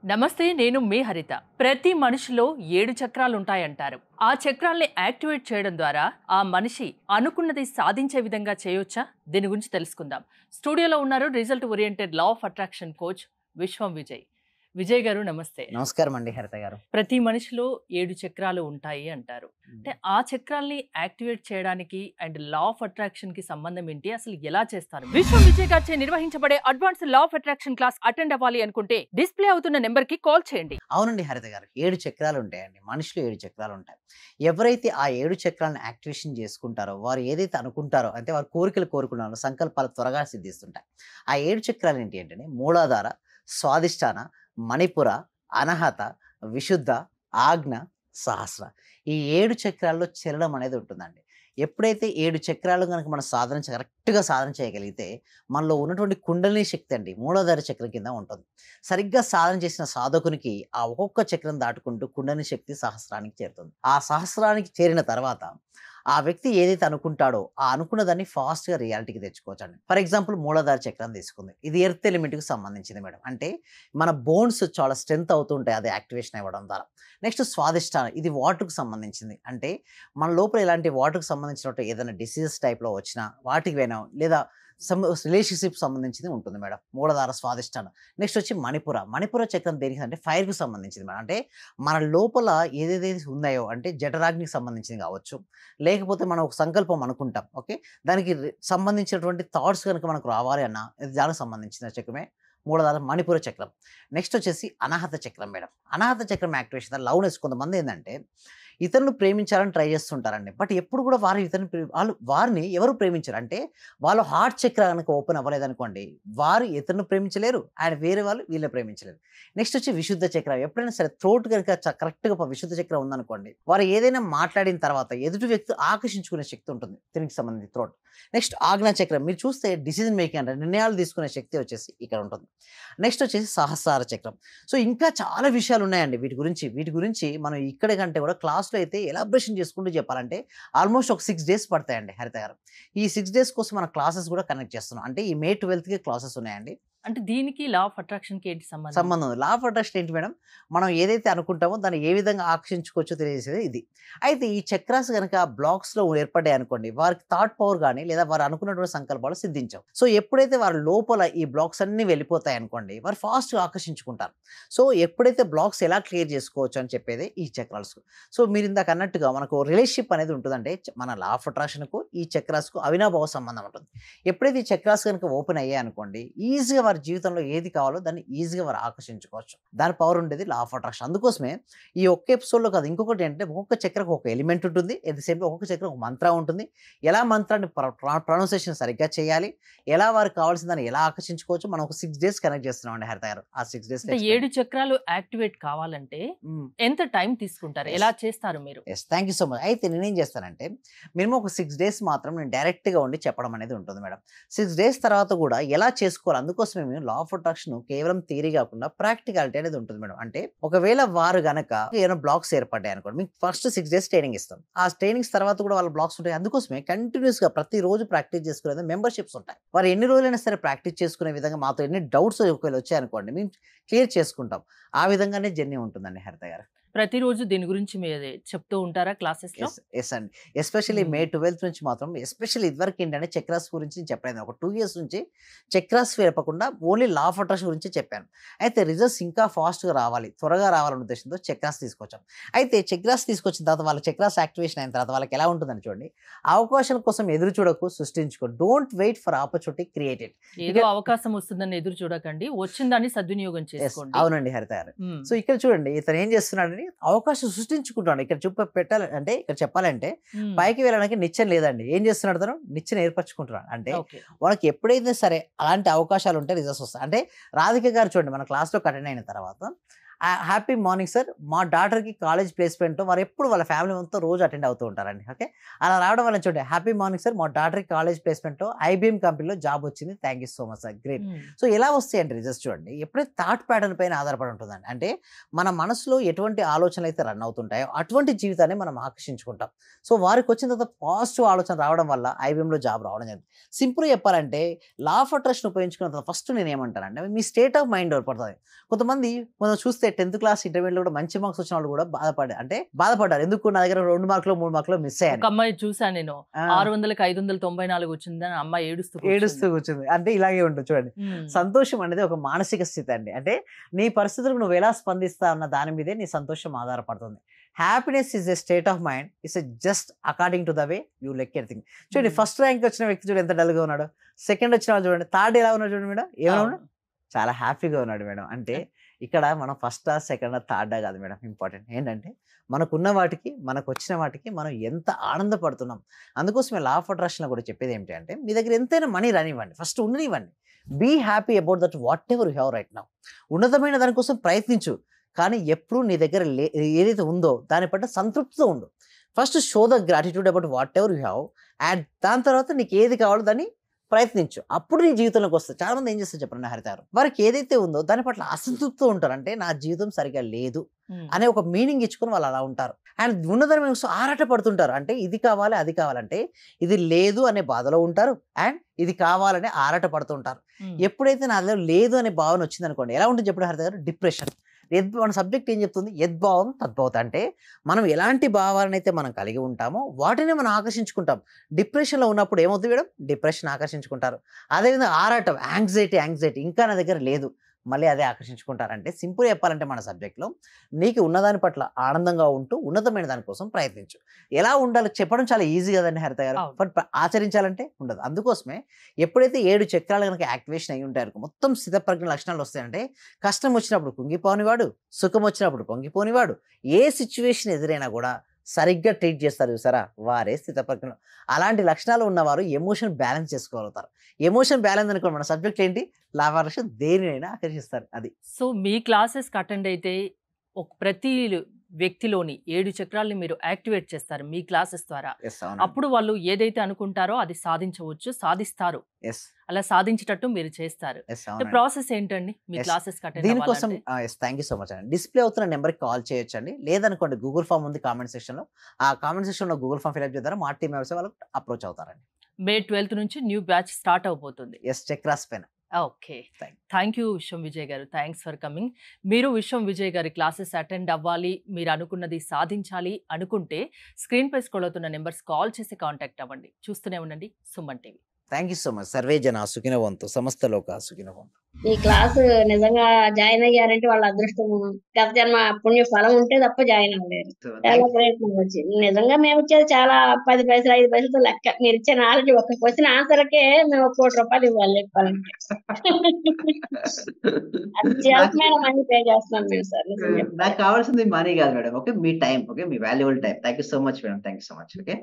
నమస్తే, నేను మీ హరిత. ప్రతి మనిషిలో 7 చక్రాలు ఉంటాయంటారు. ఆ చక్రాల్ని యాక్టివేట్ చేయడం ద్వారా ఆ మనిషి అనుకున్నది సాధించే విధంగా చేయొచ్చా? దీని గురించి తెలుసుకుందాం. స్టూడియోలో ఉన్నారు result oriented law of attraction coach విశ్వం విజయ్. విజయ్ గారు నమస్తే. నమస్కారం అండి హరిత గారు. ప్రతి మనిషిలో 7 చక్రాలు ఉంటాయి అంటారు. అంటే ఆ చక్రాల్ని యాక్టివేట్ చేయడానికి అండ్ లా ఆఫ్ అట్రాక్షన్ కి సంబంధం ఏంటి? అసలు ఎలా చేస్తారు? విశ్వం విజయ్ గారిచే నిర్వహించబడే advance law of attraction class attend అవ్వాలి అనుకుంటే డిస్ప్లే అవుతున్న నెంబర్ కి కాల్ చేయండి. అవునండి హరిత గారు. 7 చక్రాలు ఉంటాయండి. మనిషిలో 7 చక్రాలు ఉంటాయి. ఎవరైతే ఆ 7 చక్రాలను యాక్టివేషన్ చేసుకుంటారో, వారు ఏదైతే అనుకుంటారో అంటే వారు కోరికలు కోరుకున్నారో సంకల్పాలు త్వరగా సిద్ధిస్తుంటాయి. ఆ 7 చక్రాలు ఏంటి అంటే మూలాధార, స్వాదిష్టాన, మణిపుర, అనాహత, విశుద్ధ, ఆజ్ఞ, సహస్ర. ఈ 7 చక్రాల్లో చలనం అనేది ఉంటుందండి. ఎప్పుడైతే 7 చక్రాలు గనుక మనం కరెక్ట్‌గా సాధన చేయగలిగితే మనలో ఉన్నటువంటి కుండలిని శక్తి అండి మూలాధార చక్రం కింద ఉంటుంది. సరిగ్గా సాధన చేసిన సాధకునికి ఆ ఒక్కొక్క చక్రం దాటుకుంటూ కుండలిని శక్తి సహస్రానికి చేరుతుంది. ఆ సహస్రానికి చేరిన తర్వాత ఆ వ్యక్తి ఏదైతే అనుకుంటాడో ఆ అనుకున్న దాన్ని ఫాస్ట్‌గా రియాలిటీకి తెచ్చుకోవచ్చండి. ఫర్ ఎగ్జాంపుల్ మూలాధార చక్రం తీసుకుంది. ఇది ఎర్త్ ఎలిమెంట్‌కి సంబంధించింది మేడం. అంటే మన బోన్స్ చాలా స్ట్రెంత్ అవుతూ ఉంటాయి అది యాక్టివేషన్ అవ్వడం ద్వారా. నెక్స్ట్ స్వాదిష్టానం ఇది వాటర్‌కి సంబంధించింది. అంటే మన లోపల ఇలాంటి వాటర్‌కి సంబంధించినట్టు ఏదైనా డిసీజెస్ టైప్‌లో వచ్చినా వాటికి పోయినా లేదా రిలేషన్‌షిప్ సంబంధించింది ఉంటుంది మేడం. మూలాధార స్వాదిష్టానం. నెక్స్ట్ వచ్చి మణిపుర. మణిపుర చక్రం దేనికి అంటే ఫైర్‌కి సంబంధించింది మేడం. అంటే మన లోపల ఏదేదైతే ఉన్నాయో అంటే జఠరాగ్నికి సంబంధించింది కావచ్చు. లేకపోతే మనం ఒక సంకల్పం అనుకుంటాం. ఓకే. దానికి సంబంధించినటువంటి థాట్స్ గనుక మనకు రావాలి అన్నా ఇది దానికి సంబంధించిన చక్రమే మూలాధార మణిపుర చక్రం. నెక్స్ట్ వచ్చేసి అనాహత చక్రం మేడం. అనాహత చక్రం యాక్టివేషన్ లవ్‌నెస్ కొంతమంది ఏందంటే ఇతరులను ప్రేమించాలని ట్రై చేస్తుంటారండి. బట్ ఎప్పుడు కూడా వారు ఇతరుని వారిని ఎవరు ప్రేమించరు. అంటే వాళ్ళ హార్ట్ చక్ర గనక ఓపెన్ అవ్వలేదనుకోండి, వారు ఇతరులను ప్రేమించలేరు. అండ్ వేరే వాళ్ళు వీళ్ళని ప్రేమించలేరు. నెక్స్ట్ వచ్చి విశుద్ధ చక్రం. ఎప్పుడైనా సరే థ్రోట్ గనక కరెక్ట్‌గా విశుద్ధ చక్రం ఉందనుకోండి, వారు ఏదైనా మాట్లాడిన తర్వాత ఎదుటి వ్యక్తి ఆకర్షించుకునే శక్తి ఉంటుంది. దీనికి సంబంధించి థ్రోట్. నెక్స్ట్ ఆజ్ఞా చక్రం. మీరు చూస్తే డిసిజన్ మేకింగ్ అంటే నిర్ణయాలు తీసుకునే శక్తి వచ్చేసి ఇక్కడ ఉంటుంది. నెక్స్ట్ వచ్చేసి సహస్రార చక్రం. సో ఇంకా చాలా విషయాలు ఉన్నాయండి వీటి గురించి మనం ఇక్కడ కంటే కూడా క్లాస్‌లో అయితే ఎలాబరేషన్ చేసుకుంటూ చెప్పాలంటే ఆల్మోస్ట్ ఒక 6 డేస్ పడతాయండి హరిత గారు. ఈ 6 డేస్ కోసం మన క్లాసెస్ కూడా కండక్ట్ చేస్తున్నాం. అంటే ఈ మే 12కి క్లాసెస్ ఉన్నాయండి. అంటే దీనికి లా ఆఫ్ అట్రాక్షన్ కి ఏంటి సంబంధం? సంబంధం ఉంది. లా ఆఫ్ అట్రాక్షన్ ఏంటి మేడం? మనం ఏదైతే అనుకుంటామో దాన్ని ఏ విధంగా ఆకర్షించుకోవచ్చో తెలియజేసేది ఇది. అయితే ఈ చక్రాస్ గనక బ్లాక్స్‌లో ఏర్పడ్డాయనుకోండి, వారికి థాట్ పవర్ గాని లేదా వారు అనుకున్నటువంటి సంకల్పాలు సిద్ధించవు. సో ఎప్పుడైతే వారి లోపల ఈ బ్లాక్స్ అన్నీ వెళ్ళిపోతాయనుకోండి, వారు ఫాస్ట్‌గా ఆకర్షించుకుంటారు. సో ఎప్పుడైతే బ్లాక్స్ ఎలా క్లియర్ చేసుకోవచ్చు అని చెప్పేదే ఈ చక్రాల్స్. సో మీరు ఇందాక అన్నట్టుగా మనకు రిలేషన్‌షిప్ అనేది ఉంటుందంటే మన లా ఆఫ్ అట్రాక్షన్‌కు ఈ చక్రాస్‌కు అవినాభావ సంబంధం ఉంటుంది. ఎప్పుడైతే ఈ చక్రాస్ గనుక ఓపెన్ అయ్యాయనుకోండి, ఈజీగా వారి జీవితంలో ఏది కావాలో దాన్ని ఈజీగా వారు ఆకర్షించుకోవచ్చు. దాని పవర్ ఉండేది లా ఆఫ్ అట్రాక్షన్. అందుకోసమే ఈ ఒక్క ఎపిసోడ్‌లో కాదు ఇంకొకటి ఏంటంటే ఒక్కొక్క చక్రకు ఒక ఎలిమెంట్ ఉంటుంది. ఎట్ ది సేమ్ టైమ్ ఒక్కొక్క చక్రం ఒక మంత్రం ఉంటుంది. ఎలా మంత్రాన్ని ప్రొనౌన్సియేషన్ సరిగ్గా చేయాలి, ఎలా వారికి కావాల్సిన దాన్ని ఎలా ఆకర్షించుకోవచ్చు మనం ఒక 6 డేస్ కనెక్ట్ చేస్తున్నామండి హరిత గారు. ఆ 6 డేస్ అంటే 7 చక్రాలు యాక్టివేట్ కావాలంటే ఎంత టైం తీసుకుంటారు? ఎలా చేస్తారు మీరు? Yes. Thank you so much. అయితే నేనేం చేస్తానంటే మినిమమ్ ఒక 6 డేస్ మాత్రం నేను డైరెక్ట్‌గా ఉండి చెప్పడం అనేది ఉంటుంది మేడం. 6 డేస్ తర్వాత కూడా ఎలా చేసుకోవాలి అందుకోసమే మేము లా ఆఫ్ అట్రాక్షన్ కేవలం థియరీ కాకుండా ప్రాక్టికాలిటీ అనేది ఉంటుంది మేడం. అంటే ఒకవేళ వారు గనక ఏమైనా బ్లాక్స్ ఏర్పడ్డాయి అనుకోండి, మీకు ఫస్ట్ 6 డేస్ ట్రైనింగ్ ఇస్తాం. ఆ ట్రైనింగ్స్ తర్వాత కూడా వాళ్ళ బ్లాక్స్ ఉంటాయి. అందుకోసమే కంటిన్యూస్‌గా ప్రతిరోజు ప్రాక్టీస్ చేసుకునే మెంబర్‌షిప్స్ ఉంటాయి. వారు ఎన్ని రోజులైనా సరే ప్రాక్టీస్ చేసుకునే విధంగా మాతో ఎన్ని డౌట్స్ ఒకవేళ వచ్చాయనుకోండి మేము క్లియర్ చేసుకుంటాం. ఆ విధంగానే జర్నీ ఉంటుందండి హరిత గారు. ప్రతిరోజు దీని గురించి మీరు చెప్తూ ఉంటారా క్లాసెస్‌లో? యెస్ అండి. ఎస్పెషల్లీ మే 12 నుంచి మాత్రం ఎస్పెషల్లీ ఇదివరకు ఏంటంటే చక్రాస్ గురించి చెప్పలేదు. ఒక 2 ఇయర్స్ నుంచి చక్రాస్ చెప్పకుండా ఓన్లీ లా ఆఫ్ అట్రాక్షన్ గురించే చెప్పాను. అయితే రిజల్ట్స్ ఇంకా ఫాస్ట్‌గా రావాలి, త్వరగా రావాలనే ఉద్దేశంతో చక్రాస్ తీసుకొచ్చాం. అయితే చక్రాస్ తీసుకొచ్చిన తర్వాత వాళ్ళ చక్రాస్ యాక్టివేషన్ అయిన తర్వాత వాళ్ళకి ఎలా ఉంటుందని చూడండి. అవకాశాల కోసం ఎదురు చూడకు, సృష్టించుకో. Don't wait for opportunity create it. ఏదో అవకాశం వస్తుందని ఎదురు చూడకండి. వచ్చిన దాన్ని సద్వినియోగం చేసుకోండి. అవునండి హరిత గారు. సో ఇక్కడ చూడండి ఇతను ఏం చేస్తున్నాడని అవకాశం సృష్టించుకుంటాడు. ఇక్కడ పెట్టాలి అంటే ఇక్కడ చెప్పాలంటే పైకి వెళ్ళడానికి నిచ్చెన లేదండి. ఏం చేస్తున్నాడు తను? నిచ్చెన ఏర్పరచుకుంటున్నాడు. అంటే వాళ్ళకి ఎప్పుడైతే సరే అలాంటి అవకాశాలు ఉంటే రిజల్ట్స్ వస్తాయి. అంటే రాధిక గారు చూడండి మన క్లాస్‌లోకి అటెండ్ అయిన తర్వాత హ్యాపీ మార్నింగ్ సార్. మా డాటర్‌కి కాలేజ్ ప్లేస్‌మెంట్ వారు ఎప్పుడు వాళ్ళ ఫ్యామిలీ మొత్తం రోజు అటెండ్ అవుతూ ఉంటారండి. ఓకే. అలా రావడం వల్ల చూడండి హ్యాపీ మార్నింగ్ సార్. మా డాటర్‌కి కాలేజ్ ప్లేస్‌మెంట్‌లో ఐబీఎం కంపెనీలో జాబ్ వచ్చింది. Thank you so much sir. Great. హ్మ్. సో ఎలా వస్తాయంటే రిజల్ట్స్ చూడండి. ఎప్పుడైతే థాట్ ప్యాటర్న్ పైన ఆధారపడి ఉంటుందండి. అంటే మన మనసులో ఎటువంటి ఆలోచనలైతే రన్ అవుతుంటాయో అటువంటి జీవితాన్ని మనం ఆకర్షించుకుంటాం. సో వారికొచ్చిన తర్వాత పాజిటివ్ ఆలోచన రావడం వల్ల ఐబీఎంలో జాబ్ రావడం జరిగింది. సింపుల్‌గా చెప్పాలంటే లా ఆఫ్ అట్రాక్షన్ ఉపయోగించుకున్న తర్వాత ఫస్ట్ నేనేమంటానంటే మీ స్టేట్ ఆఫ్ మైండ్ ఏర్పడుతది. కొంతమంది మనం చూస్తే 10థ్ క్లాస్ ఇంటర్మీడియేట్‌లో కూడా మంచి మార్క్స్ వచ్చిన వాళ్ళు కూడా బాధపడ్డారు. ఎందుకు నా దగ్గర 2 మార్కులో, 3 మార్కులో మిస్ ఒక అయ్యాను. అమ్మాయి చూసాను నేను. ఆ! 600కి 594 వచ్చిందని ఆ అమ్మాయి ఏడుస్తూ ఏడుస్తూ కూర్చుంది. కూర్చుంది. అంటే ఇలాగే ఉంటుంది చూడండి. హ్మ్. సంతోషం అనేది ఒక మానసిక స్థితి అండి. అంటే నీ పరిస్థితులకు నువ్వు ఎలా స్పందిస్తా అన్న దాని మీదే నీ సంతోషం ఆధారపడుతుంది. Happiness is a state of mind. It's just according to the way you like everything. చూడండి హ్మ్. ఫస్ట్ ర్యాంక్ వచ్చిన వ్యక్తి చూడు ఎంత డల్‌గా ఉన్నాడో. సెకండ్ వచ్చిన వాళ్ళు చూడండి. థర్డ్ ఎలా ఉన్నాడు చూడండి మేడం. ఏమన్నా అవును. ఉన్నాడు? చాలా హ్యాపీగా ఉన్నాడు మేడం. అంటే ఇక్కడ మనం ఫస్టా, సెకండా, థర్డా కాదు మేడం ఇంపార్టెంట్. ఏంటంటే మనకున్న వాటికి, మనకొచ్చిన వాటికి మనం ఎంత ఆనందపడుతున్నాం. అందుకోసమే లా ఆఫ్ అట్రాక్షన్‌లో కూడా చెప్పేది ఏంటి అంటే మీ దగ్గర ఎంతైనా మనీ రానివ్వండి. ఫస్ట్ ఉండనివ్వండి. Be happy about that whatever you have right now. ఉన్నతమైన దాని కోసం ప్రయత్నించు. కానీ ఎప్పుడు నీ దగ్గర ఏదైతే ఉందో దాని పట్ల సంతృప్తితో ఉండు. First show the gratitude about what ever you have and దాని తర్వాత నీకు ఏది కావాలో దాన్ని ప్రయత్నించు. అప్పుడు నీ జీవితంలోకి వస్తది. చాలామంది ఏం చేస్తారు చెప్పండి హరిత గారు. వారికి ఏదైతే ఉందో దాని పట్ల అసంతృప్తితో ఉంటారు. అంటే నా జీవితం సరిగ్గా లేదు హ్మ్. అనే ఒక మీనింగ్ ఇచ్చుకొని వాళ్ళు అలా ఉంటారు. అండ్ ఉన్నదాని కోసం ఆరాట పడుతుంటారు. అంటే ఇది కావాలి, అది కావాలంటే ఇది లేదు అనే బాధలో ఉంటారు. అండ్ ఇది కావాలని ఆరాట పడుతుంటారు. హ్మ్. ఎప్పుడైతే నాలో లేదు అనే భావన వచ్చిందనుకోండి ఎలా ఉంటుంది చెప్పండి హరిత గారు? డిప్రెషన్. మన సబ్జెక్ట్ ఏం చెప్తుంది? యద్భావం తద్భవతి. అంటే మనం ఎలాంటి భావాలనైతే మనం కలిగి ఉంటామో వాటిని మనం ఆకర్షించుకుంటాం. డిప్రెషన్‌లో ఉన్నప్పుడు ఏమవుతుంది మేడం? డిప్రెషన్ ఆకర్షించుకుంటారు. అదేవిధంగా ఆరాటం, యాంగ్జైటీ ఇంకా నా దగ్గర లేదు. మళ్ళీ అదే ఆకర్షించుకుంటారు. అంటే సింపుల్‌గా చెప్పాలంటే మన సబ్జెక్ట్‌లో నీకు ఉన్నదాని పట్ల ఆనందంగా ఉంటూ ఉన్నతమైన దాని కోసం ప్రయత్నించు. ఎలా ఉండాలో చెప్పడం చాలా ఈజీ కదండీ హరిత గారు. అవును. బట్ ఆచరించాలంటే ఉండదు. అందుకోసమే ఎప్పుడైతే 7 చక్రాలు గనక యాక్టివేషన్ అయ్యి ఉంటాయనుకో మొత్తం స్థితప్రజ్ఞ లక్షణాలు వస్తాయంటే కష్టం వచ్చినప్పుడు కుంగిపోనివాడు, సుఖం వచ్చినప్పుడు పొంగిపోనివాడు, ఏ సిట్యుయేషన్ ఎదురైనా కూడా సరిగ్గా ట్రీట్ చేస్తారు చూసారా? వారే స్థితప్రజ్ఞలు. అలాంటి లక్షణాలు ఉన్నవారు ఎమోషన్ బ్యాలెన్స్ చేసుకోగలుగుతారు. ఎమోషన్ బ్యాలెన్స్ అనుకోండి మన సబ్జెక్ట్ ఏంటి? లా ఆఫ్ అట్రాక్షన్ దేనినైనా ఆకర్షిస్తారు. అది. సో మీ క్లాసెస్‌కి అటెండ్ అయితే ప్రతి వ్యక్తిలోని 7 చక్రాల్ని మీరు యాక్టివేట్ చేస్తారు మీ క్లాసెస్ ద్వారా. యెస్. అవునండి. అప్పుడు వాళ్ళు ఏదైతే అనుకుంటారో అది సాధించవచ్చు, సాధిస్తారు. యెస్. అలా సాధించేటట్టు మీరు చేస్తారు. యెస్. అంటే అవునండి. ప్రాసెస్ ఏంటండి? మీ యెస్. క్లాసెస్‌కి అటెండ్ దీనికోసం అవ్వాలంటే? Yes. Thank you so much అండి. డిస్‌ప్లే అవుతున్న నంబర్‌కి కాల్ చేయొచ్చండి. లేదనుకోండి గూగుల్ ఫార్మ్ ఉంది కామెంట్ సెక్షన్‌లో. ఆ కామెంట్ సెక్షన్‌లో గూగుల్ ఫార్మ్ ఫిలప్ చేద్దాం. మా టీమ్ మెంబర్స్ వాళ్ళకి అప్రోచ్ అవుతారండి. మే 12th నుంచి న్యూ బ్యాచ్ స్టార్ట్ అవబోతుంది. యెస్. చక్రాస్ పైన. Okay. Thank thank you Vishwam Vijay garu. Thanks for coming. మీరు విశ్వం విజయ్ గారి క్లాసెస్ అటెండ్ అవ్వాలి, మీరు అనుకున్నది సాధించాలి అనుకుంటే స్క్రీన్‌పై స్క్రోల్ అవుతున్న నంబర్స్ కాల్ చేసి కాంటాక్ట్ అవ్వండి. చూస్తూనే ఉండండి Suman TV. Thank you so much. Survey జనా సుఖినో భవంతు. సమస్త లోకా సుఖినో భవంతు. ఈ క్లాసు నిజంగా జాయిన్ అయ్యారంటే వాళ్ళ అదృష్టం, గత జన్మ పుణ్య ఫలం ఉంటే తప్ప జాయిన్ అవ్వలేరు. చాలా ప్రయత్నం వచ్చింది. నిజంగా మేమిచ్చేది చాలా 10 పైసలు, 5 పైసలతో లెక్క. మీరిచ్చే నాలెడ్జ్ ఒక క్వెషన్ ఆన్సర్‌కే మేము ఒక ₹1,00,00,000 ఇవ్వాలి చెప్పాలంటే. అత్యల్పమైన మనీ పే చేస్తున్నాం మేము సార్ నిజం నాకు చెప్పాలంటే. కావాల్సింది మనీ కాదు madam. Okay. Me time. Okay. Me valuable time. Thank you so much madam. Thank you so much. Okay.